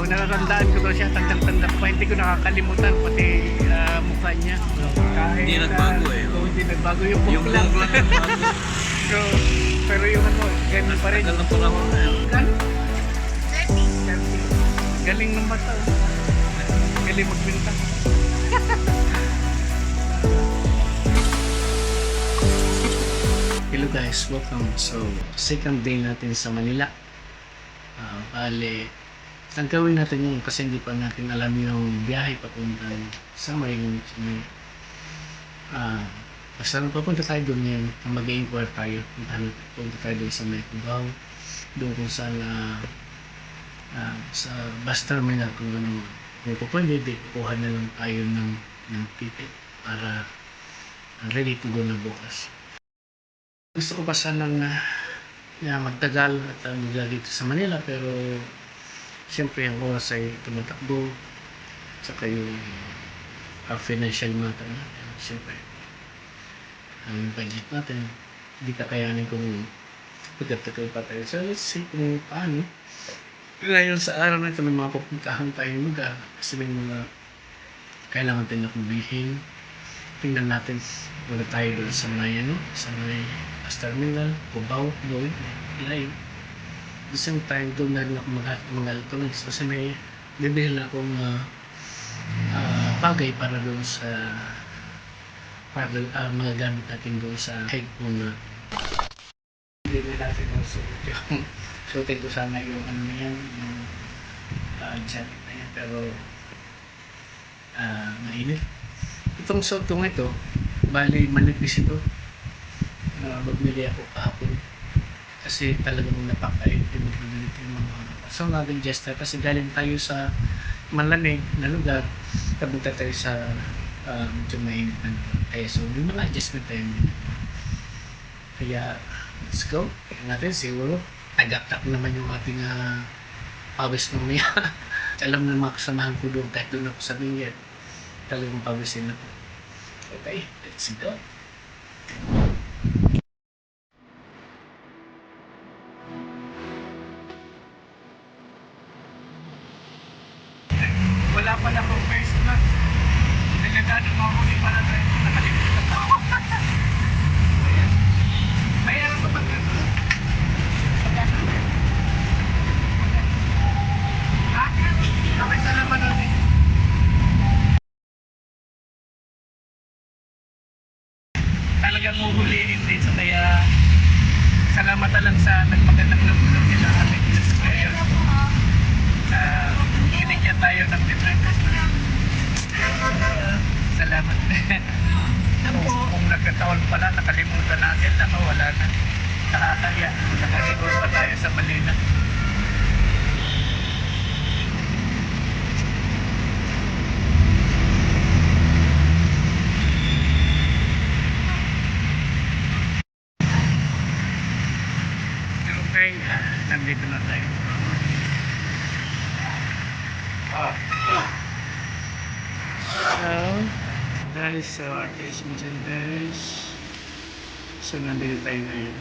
nakakandaan ko daw siya, tandang-tanda pa. Hindi ko nakakalimutan, pati mukha niya. Kahit, Hindi nagbago eh. Hindi nagbago yung book Yung lang. book lang nagbago. So, pero yung ano, ganun pa rin. Tagal ng panahon na yun. Galing? Galing ng bata. Galing magbinta. Hello guys, welcome. So, second day natin sa Manila. Bale, ang gawin natin yun kasi hindi pa natin alam yung biyahe papunta sa Maynila. Basta nung papunta tayo doon yun, mag-i-inquire tayo. Punta tayo doon sa Cubao, doon kung saan sa bus terminal kung ano. Kung po pwede, kukuha na lang tayo ng ticket para ready to go na bukas. Gusto ko pa sanang magtagal at magla dito sa Manila, pero siyempre ang oras ay tumatakbo, saka yung financial matter natin. Siyempre ang budget natin hindi kakayanin kung pagkatagal pa tayo. So let's see kung paano. Ngayon sa araw na ito may mga pupuntahan tayong lugar kasi may mga kailangan tayo na kubilhin. Tingnan natin muna tayo doon sa may bus terminal, Cubao, doon, live. The same time, doon na rin ako mga electronics kasi may bibili na akong bagay para doon sa mga gamit natin doon sa headphone na bibili natin ang suotin ko sana yung ano na yan, yung jacket na yan, pero mainit. Itong suot ko ito, bali manipis ito. Magbili ako kahapon kasi talagang napakainit yung mga so natin gesture kasi galing tayo sa malamig na lugar, kapunta tayo sa medyo mainit na lugar. Kaya so yung mga adjustment tayo kaya let's go. Kaya natin siguro tagaktak naman yung ating pawis mamaya. Alam na mga kasamahan ko doon kahit doon ako sa bingit talagang pawisin ako. Okay, let's go. Wala pala akong face mask. Delikado mahuli para tayo. Nakalimutan ko. Ayan. Mayroon pa pag ano? Ha? Kapit na naman natin. Talagang huhulihin din. So kaya salamat na lang sa nagpagandang loob nila ating supplier. Binigyan tayo ng different salamat. Kung nagkataon pala, nakalimutan natin, wala na. Nakakaya. Nakasiguro pa tayo sa Manila. Okay, nandito na tayo. So artist mo dyan guys. So nandito tayo ngayon.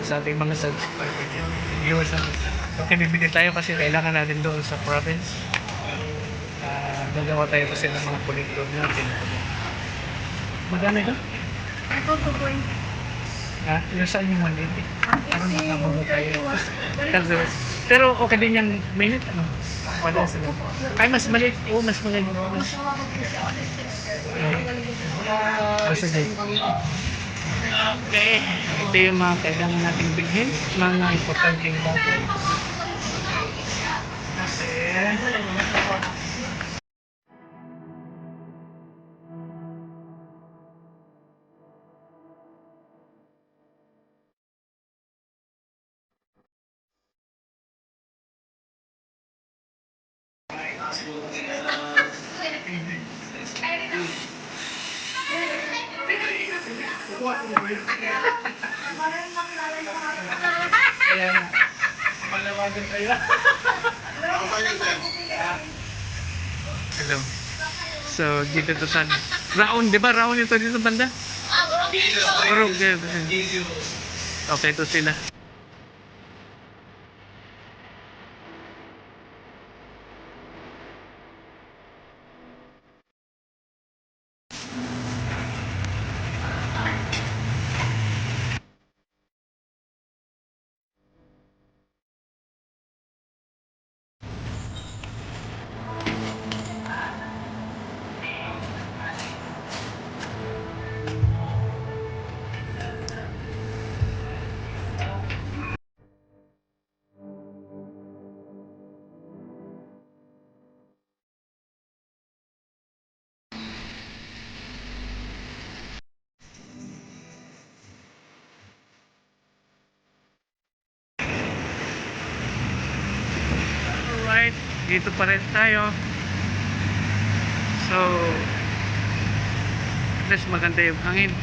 Sa ating mga viewers natin. Okay, bibili tayo kasi kailangan natin doon sa province. Gagawa tayo kasi ng mga kolektor natin. Magkano ito? Ito, 2.20. Yung saan yung 180? Ano nakabago tayo? Pero okay din yung minute, ano? Wala sila. Ay, mas maliit. Oo, mas maliit. Sige. Okay, ito yung mga kailangan nating bilhin, mga importanteng bagay. Kasi Kaya na. Malawagan kayo. Hello. So, dito to sa Raon, di ba? Raon ito dito banda? Urog. Okay, ito sila. Alright, dito pa rin tayo. So, mas maganda yung hangin.